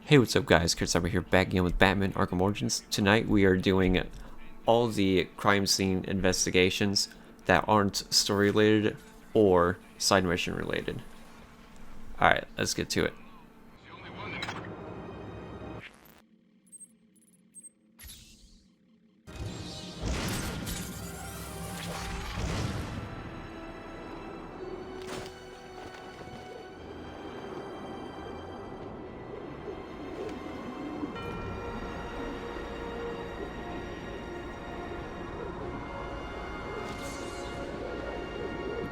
Hey, what's up guys, Chris over here back again with Batman Arkham Origins. Tonight we are doing all the crime scene investigations that aren't story related or side mission related. Alright, let's get to it.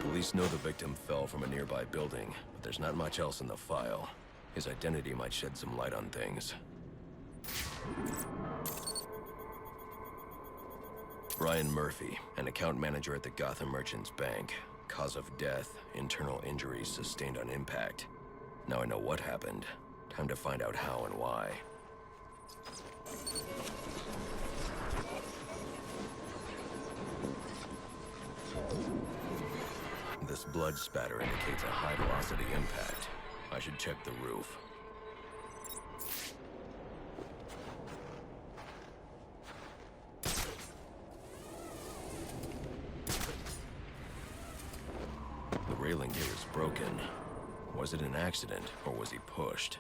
Police know the victim fell from a nearby building, but there's not much else in the file. His identity might shed some light on things. Brian Murphy, an account manager at the Gotham Merchants Bank. Cause of death, internal injuries sustained on impact. Now I know what happened. Time to find out how and why. This blood spatter indicates a high-velocity impact. I should check the roof. The railing here is broken. Was it an accident, or was he pushed?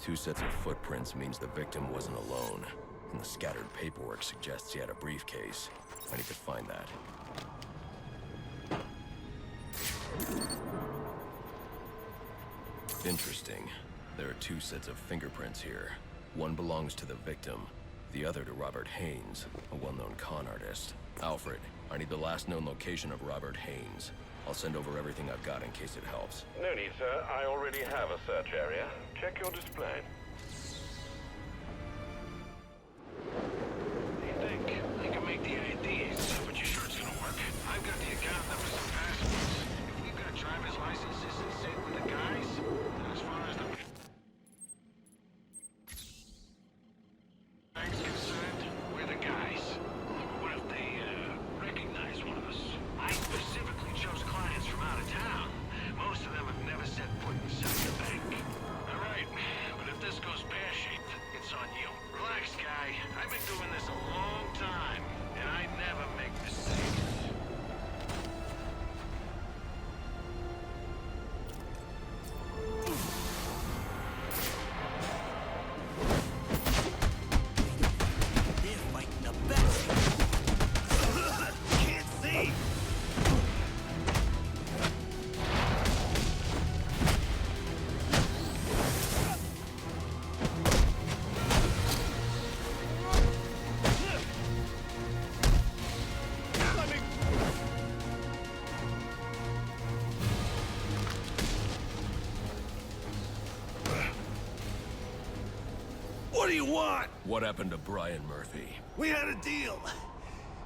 Two sets of footprints means the victim wasn't alone, and the scattered paperwork suggests he had a briefcase. I need to find that. Interesting. There are two sets of fingerprints here. One belongs to the victim, the other to Robert Haynes, a well-known con artist. Alfred, I need the last known location of Robert Haynes. I'll send over everything I've got in case it helps. No need, sir. I already have a search area. Check your display. You think I can make the IDs, but you sure it's gonna work? I've got the account numbers and passports. If we've got driver's licenses and sit with the guys, then as far as the bank's concerned, we're the guys. What if they recognize one of us? I specifically chose clients from out of town. Most of them have never set foot inside the bank. All right, but if this goes pear-shaped, it's on you. Relax, guy. I've been doing this a long time, and I never make mistakes. They're fighting the best. Can't see. What do you want? What happened to Brian Murphy? We had a deal.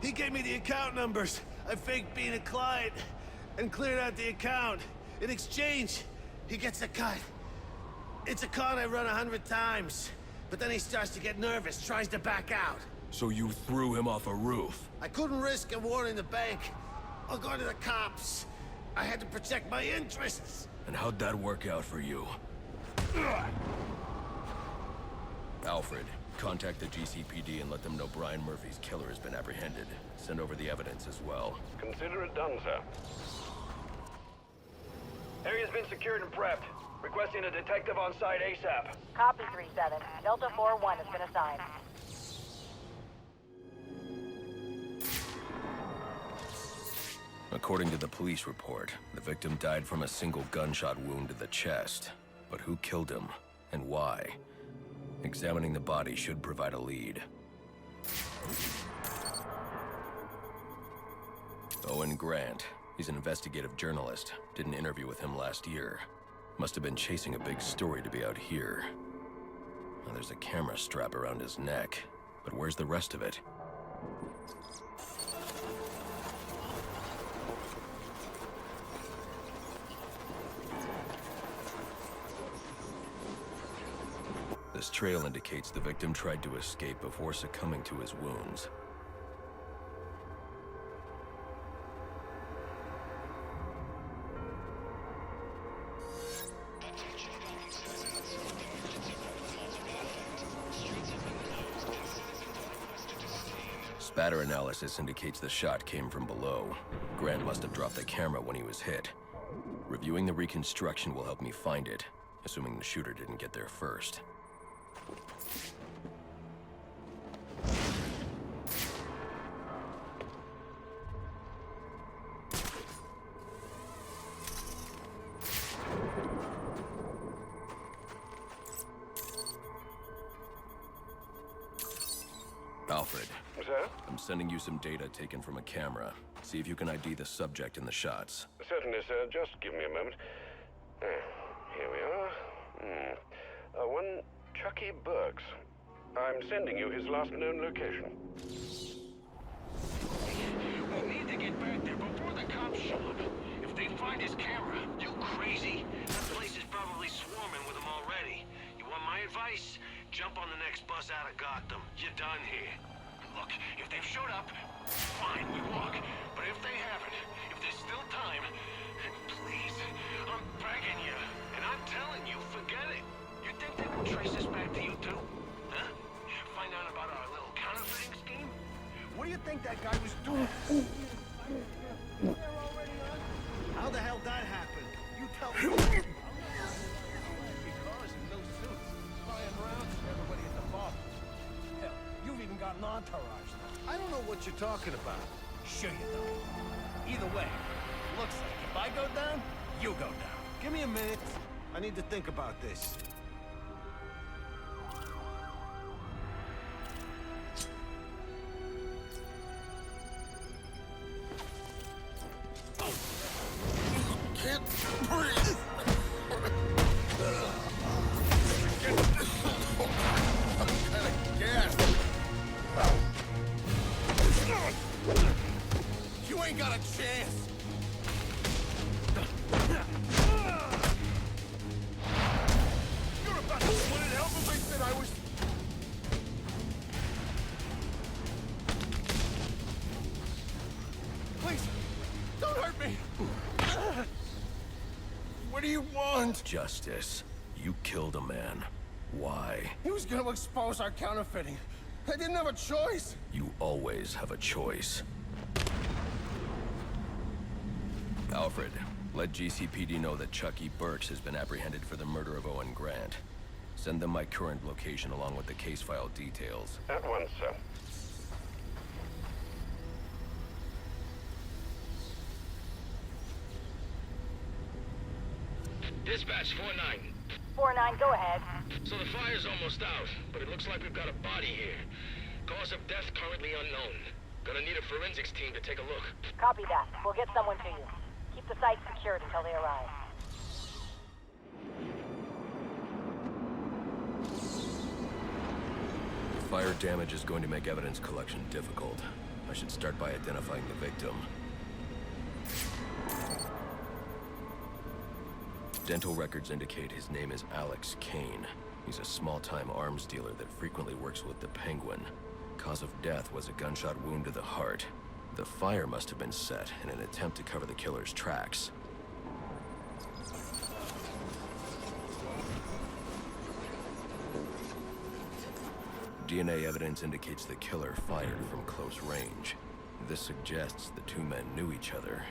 He gave me the account numbers. I faked being a client and cleared out the account. In exchange, he gets a cut. It's a con I run 100 times. But then he starts to get nervous, tries to back out. So you threw him off a roof? I couldn't risk him warning the bank. I'll go to the cops. I had to protect my interests. And how'd that work out for you? Alfred, contact the GCPD and let them know Brian Murphy's killer has been apprehended. Send over the evidence as well. Consider it done, sir. Area's been secured and prepped. Requesting a detective on site ASAP. Copy 3-7. Delta 4-1 has been assigned. According to the police report, the victim died from a single gunshot wound to the chest. But who killed him, and why? Examining the body should provide a lead. Owen Grant. He's an investigative journalist. Did an interview with him last year. Must have been chasing a big story to be out here. Now there's a camera strap around his neck. But where's the rest of it? This trail indicates the victim tried to escape before succumbing to his wounds. Batter analysis indicates the shot came from below. Grant must have dropped the camera when he was hit. Reviewing the reconstruction will help me find it, assuming the shooter didn't get there first. Alfred, Sir? I'm sending you some data taken from a camera. See if you can ID the subject in the shots. Certainly, sir. Just give me a moment. Here we are. One Chucky Burks. I'm sending you his last known location. We need to get back there before the cops show up. If they find his camera, you crazy? That place is probably swarming with them already. You want my advice? Jump on the next bus out of Gotham. You're done here. Look, if they've showed up, fine, we walk. But if they haven't, if there's still time, please, I'm begging you. And I'm telling you, forget it. You think they will trace us back to you too? Huh? Find out about our little counterfeiting scheme? What do you think that guy was doing? How the hell that happened? You tell me. Cars in no suits, flying around to everybody at the bar. Hell, you've even got an entourage now. I don't know what you're talking about. Sure you don't. Either way, looks like if I go down, you go down. Give me a minute. I need to think about this. Can't breathe. I'm kind of gassed. You ain't got a chance. You're about to split it out, but they said I was. Please, don't hurt me. What do you want? Justice. You killed a man. Why? He was gonna expose our counterfeiting. I didn't have a choice. You always have a choice. Alfred, let GCPD know that Chucky Burks has been apprehended for the murder of Owen Grant. Send them my current location along with the case file details. At once, sir. Dispatch 4-9. 4-9, go ahead. So the fire's almost out, but it looks like we've got a body here. Cause of death currently unknown. Gonna need a forensics team to take a look. Copy that. We'll get someone to you. Keep the site secured until they arrive. The fire damage is going to make evidence collection difficult. I should start by identifying the victim. Dental records indicate his name is Alex Kane. He's a small-time arms dealer that frequently works with the Penguin. Cause of death was a gunshot wound to the heart. The fire must have been set in an attempt to cover the killer's tracks. DNA evidence indicates the killer fired from close range. This suggests the two men knew each other.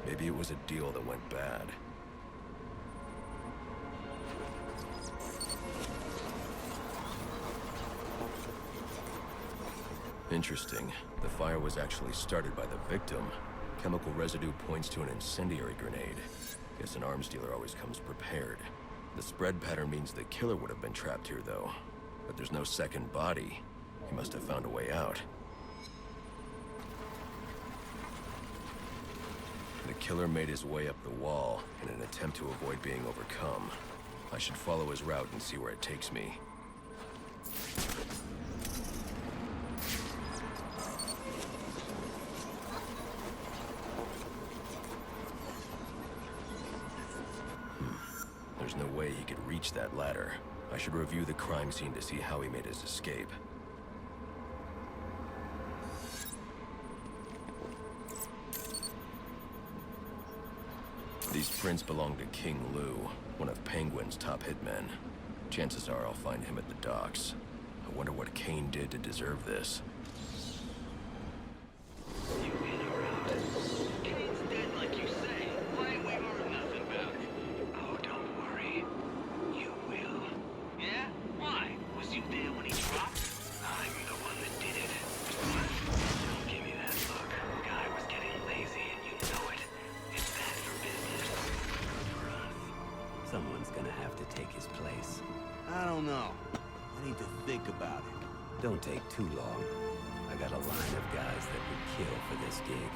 Maybe it was a deal that went bad. Interesting. The fire was actually started by the victim. Chemical residue points to an incendiary grenade. Guess an arms dealer always comes prepared. The spread pattern means the killer would have been trapped here, though. But there's no second body. He must have found a way out. The killer made his way up the wall in an attempt to avoid being overcome. I should follow his route and see where it takes me. There's no way he could reach that ladder. I should review the crime scene to see how he made his escape. These prints belong to King Lou, one of Penguin's top hitmen. Chances are I'll find him at the docks. I wonder what Kane did to deserve this. to take his place? I don't know. I need to think about it. Don't take too long. I got a line of guys that would kill for this gig.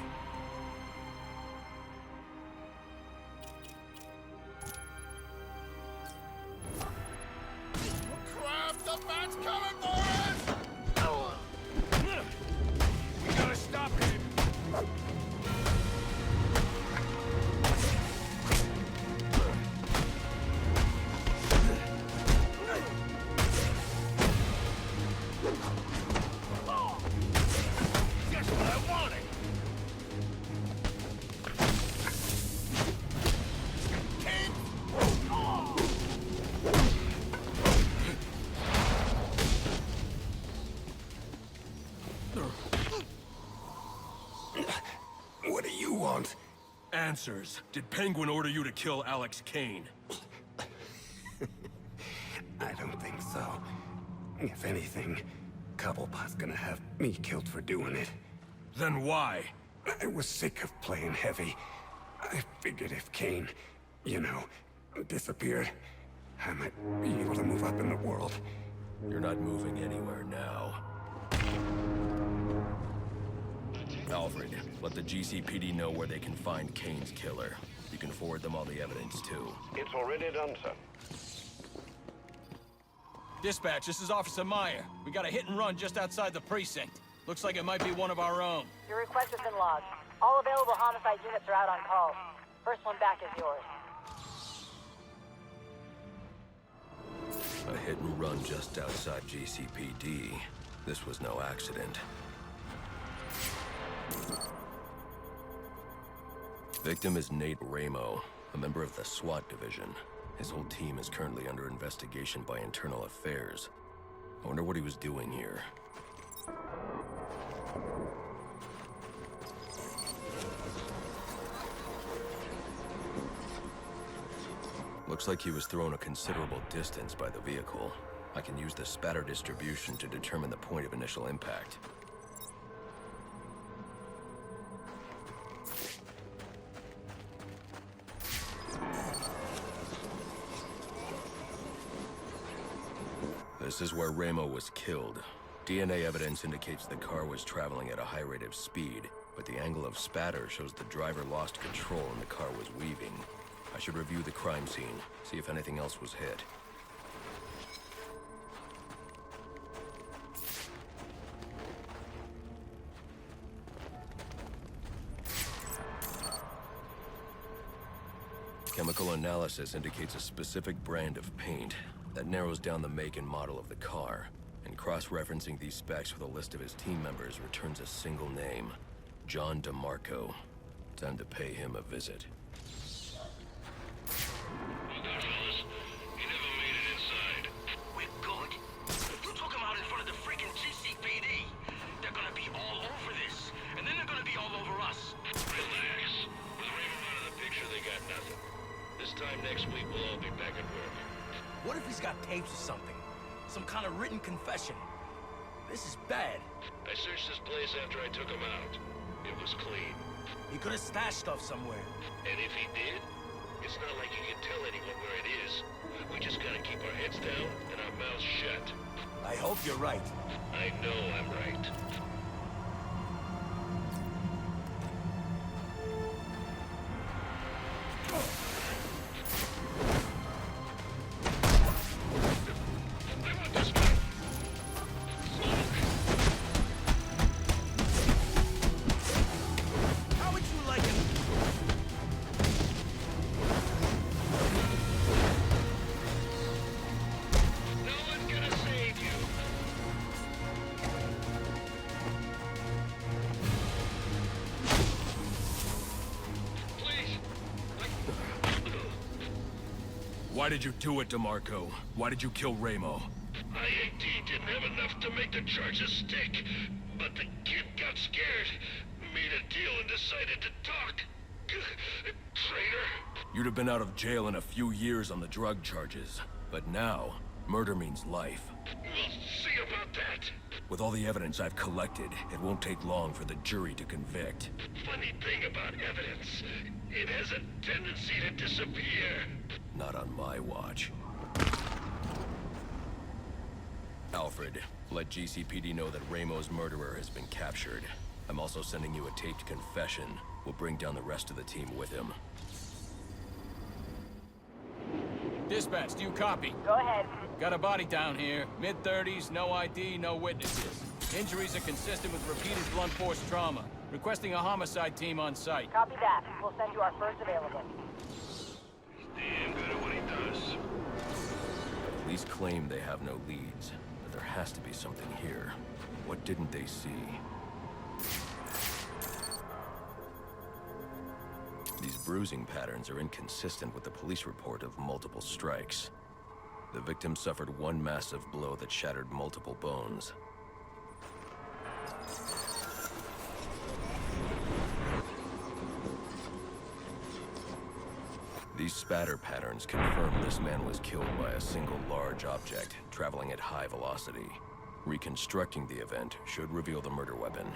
Crap! The bat's coming for us! We gotta stop him! Just what I wanted! What do you want? Answers. Did Penguin order you to kill Alex Kane? I don't think so. If anything, Cobblepot's gonna have me killed for doing it. Then why? I was sick of playing heavy. I figured if Kane, you know, disappeared, I might be able to move up in the world. You're not moving anywhere now. Alfred, let the GCPD know where they can find Kane's killer. You can forward them all the evidence, too. It's already done, sir. Dispatch, this is Officer Meyer. We got a hit and run just outside the precinct. Looks like it might be one of our own. Your request has been logged. All available homicide units are out on call. First one back is yours. A hit and run just outside GCPD. This was no accident. Victim is Nate Ramo, a member of the SWAT division. His whole team is currently under investigation by Internal Affairs. I wonder what he was doing here. Looks like he was thrown a considerable distance by the vehicle. I can use the spatter distribution to determine the point of initial impact. This is where Ramo was killed. DNA evidence indicates the car was traveling at a high rate of speed, but the angle of spatter shows the driver lost control and the car was weaving. I should review the crime scene, see if anything else was hit. Chemical analysis indicates a specific brand of paint. That narrows down the make and model of the car. And cross-referencing these specs with a list of his team members returns a single name. John DeMarco. Time to pay him a visit. Well done, fellas. You never made it inside. We're good. You took him out in front of the freaking GCPD. They're gonna be all over this. And then they're gonna be all over us. Relax. With Raymond out of the picture, they got nothing. This time next week, we'll all be back at work. What if he's got tapes or something? Some kind of written confession? This is bad. I searched this place after I took him out. It was clean. He could have stashed stuff somewhere. And if he did, it's not like you can tell anyone where it is. We just gotta keep our heads down and our mouths shut. I hope you're right. I know I'm right. How would you like it? No one's gonna save you. Please. Why did you do it, DeMarco? Why did you kill Ramo? I-18 didn't have enough to make the charges stick, but the kid got scared, made a deal and decided to talk. Traitor. You'd have been out of jail in a few years on the drug charges. But now, murder means life. We'll see about that. With all the evidence I've collected, it won't take long for the jury to convict. Funny thing about evidence, it has a tendency to disappear. Not on my watch. Alfred, let GCPD know that Ramo's murderer has been captured. I'm also sending you a taped confession. We'll bring down the rest of the team with him. Dispatch, do you copy? Go ahead. Got a body down here. Mid-30s, no ID, no witnesses. Injuries are consistent with repeated blunt force trauma. Requesting a homicide team on site. Copy that. We'll send you our first available. Damn good at what he does. Police claim they have no leads, but there has to be something here. What didn't they see? These bruising patterns are inconsistent with the police report of multiple strikes. The victim suffered one massive blow that shattered multiple bones. These spatter patterns confirm this man was killed by a single large object, traveling at high velocity. Reconstructing the event should reveal the murder weapon.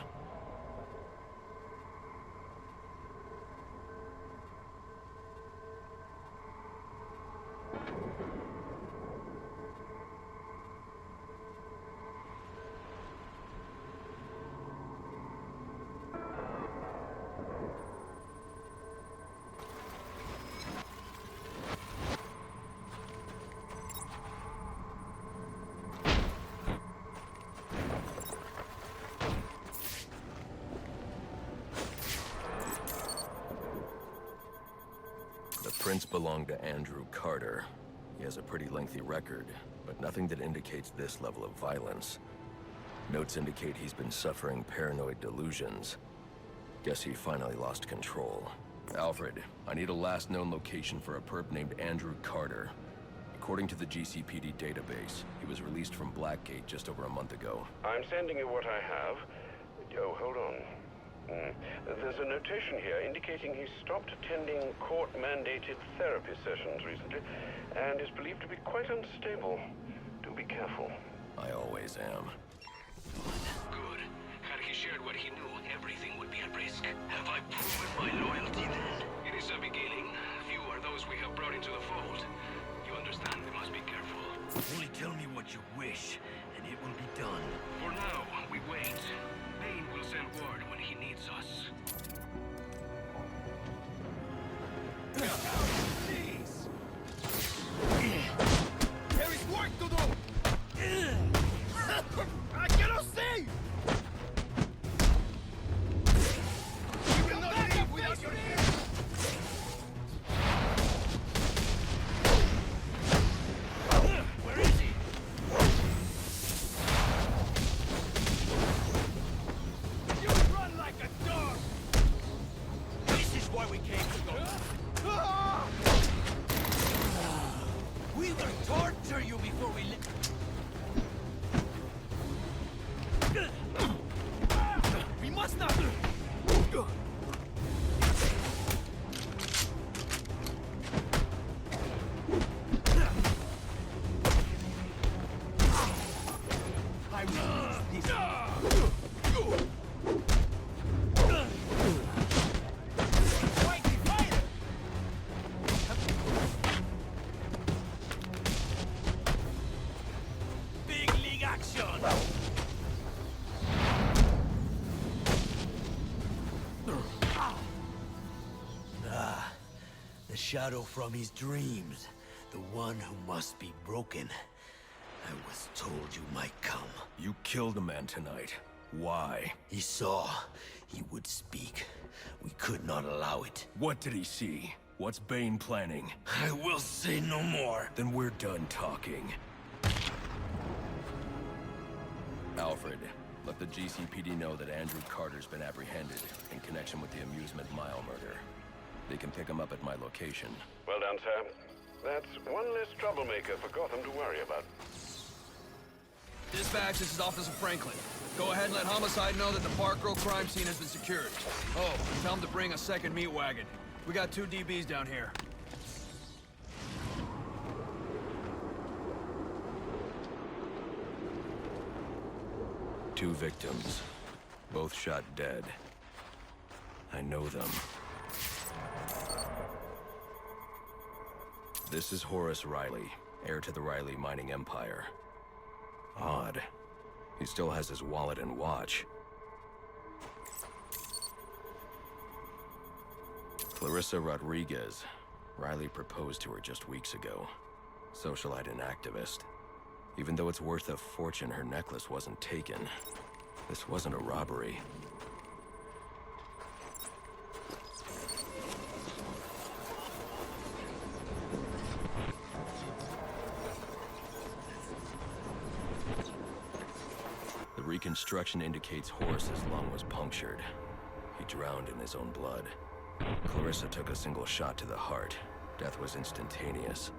The prints belong to Andrew Carter. He has a pretty lengthy record, but nothing that indicates this level of violence. Notes indicate he's been suffering paranoid delusions. Guess he finally lost control. Alfred, I need a last known location for a perp named Andrew Carter. According to the GCPD database, he was released from Blackgate just over a month ago. I'm sending you what I have. Oh, hold on. There's a notation here indicating he stopped attending court-mandated therapy sessions recently and is believed to be quite unstable. Do be careful. I always am. Good. Had he shared what he knew, everything would be at risk. Have I proven my loyalty then? It is a beginning. Few are those we have brought into the fold. You understand we must be careful. Only tell me what you wish, and it will be done. For now, we wait. Kane will send word when he needs us. Please! There is work to do! I cannot see! We will not leave without your help! Where is he? You run like a dog! This is why we came to go. We will torture you before we We must not. I will use this. Big league action! The shadow from his dreams. The one who must be broken. I was told you might come. You killed a man tonight. Why? He saw. He would speak. We could not allow it. What did he see? What's Bane planning? I will say no more. Then we're done talking. Alfred, let the GCPD know that Andrew Carter's been apprehended in connection with the Amusement Mile murder. They can pick him up at my location. Well done, sir. That's one less troublemaker for Gotham to worry about. Dispatch, this is Officer Franklin. Go ahead and let Homicide know that the Park Row crime scene has been secured. Oh, tell him to bring a second meat wagon. We got 2 DBs down here. Two victims, both shot dead. I know them. This is Horace Riley, heir to the Riley mining empire. Odd. He still has his wallet and watch. Clarissa Rodriguez. Riley proposed to her just weeks ago. Socialite and activist. Even though it's worth a fortune, her necklace wasn't taken. This wasn't a robbery. The reconstruction indicates Horace's lung was punctured. He drowned in his own blood. Clarissa took a single shot to the heart. Death was instantaneous.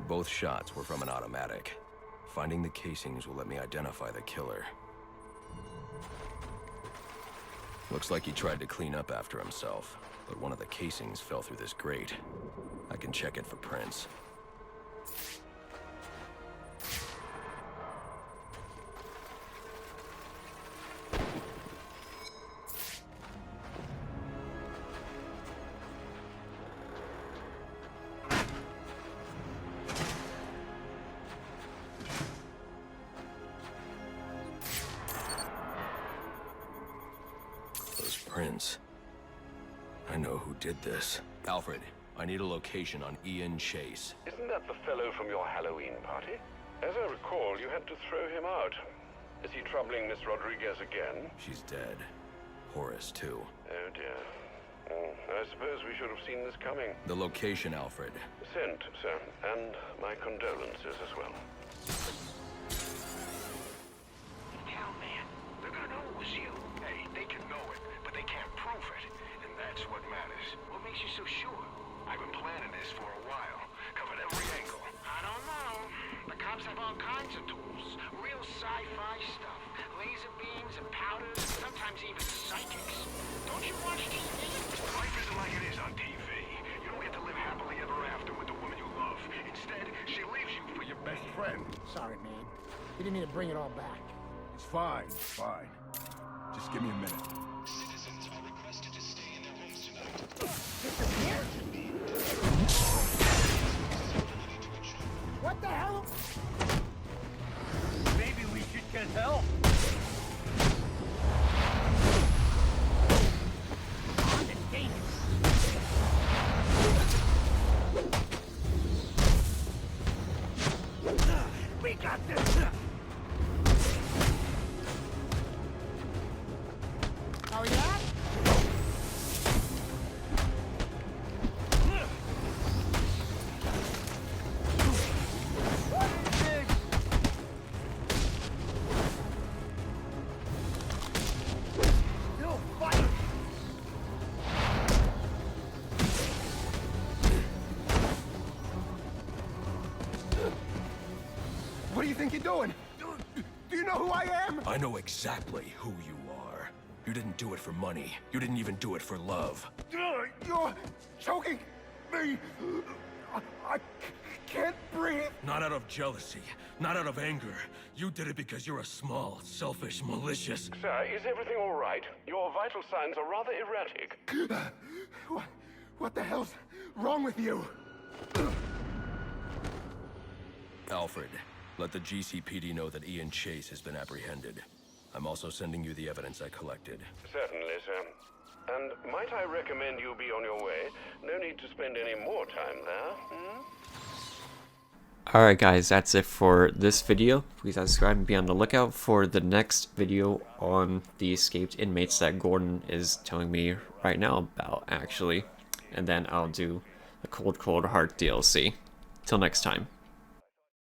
Both shots were from an automatic. Finding the casings will let me identify the killer. Looks like he tried to clean up after himself, but one of the casings fell through this grate. I can check it for prints. Prince. I know who did this. Alfred, I need a location on Ian Chase. Isn't that the fellow from your Halloween party? As I recall, you had to throw him out. Is he troubling Miss Rodriguez again? She's dead. Horace, too. Oh dear. I suppose we should have seen this coming. The location, Alfred. Sent, sir. And my condolences as well. Hell, man. They're gonna know it was you. Hey, they can know it, but they can't prove it. And that's what matters. What makes you so sure? I've been planning this for a while. Covered every angle. I don't know. The cops have all kinds of tools. Real sci-fi stuff. Laser beams and powders, sometimes even psychics. Don't you watch TV? Life isn't like it is on TV. You don't get to live happily ever after with the woman you love. Instead, she leaves you for your best friend. Sorry, man. You didn't mean to bring it all back. It's fine, it's fine. Just give me a minute. Citizens are requested to stay in their homes tonight. What the hell? Maybe we should get help. We got this. Oh yeah? Still fighting. What do you think you're doing? Do you know who I am? I know exactly who you are. You didn't do it for money. You didn't even do it for love. You're choking me. I can't breathe. Not out of jealousy, not out of anger. You did it because you're a small, selfish, malicious... Sir, is everything all right? Your vital signs are rather erratic. What the hell's wrong with you? Alfred, let the GCPD know that Ian Chase has been apprehended. I'm also sending you the evidence I collected. Certainly, sir. And might I recommend you be on your way? No need to spend any more time there, Alright guys, that's it for this video. Please subscribe and be on the lookout for the next video on the escaped inmates that Gordon is telling me right now about, actually. And then I'll do the Cold Heart DLC. Till next time.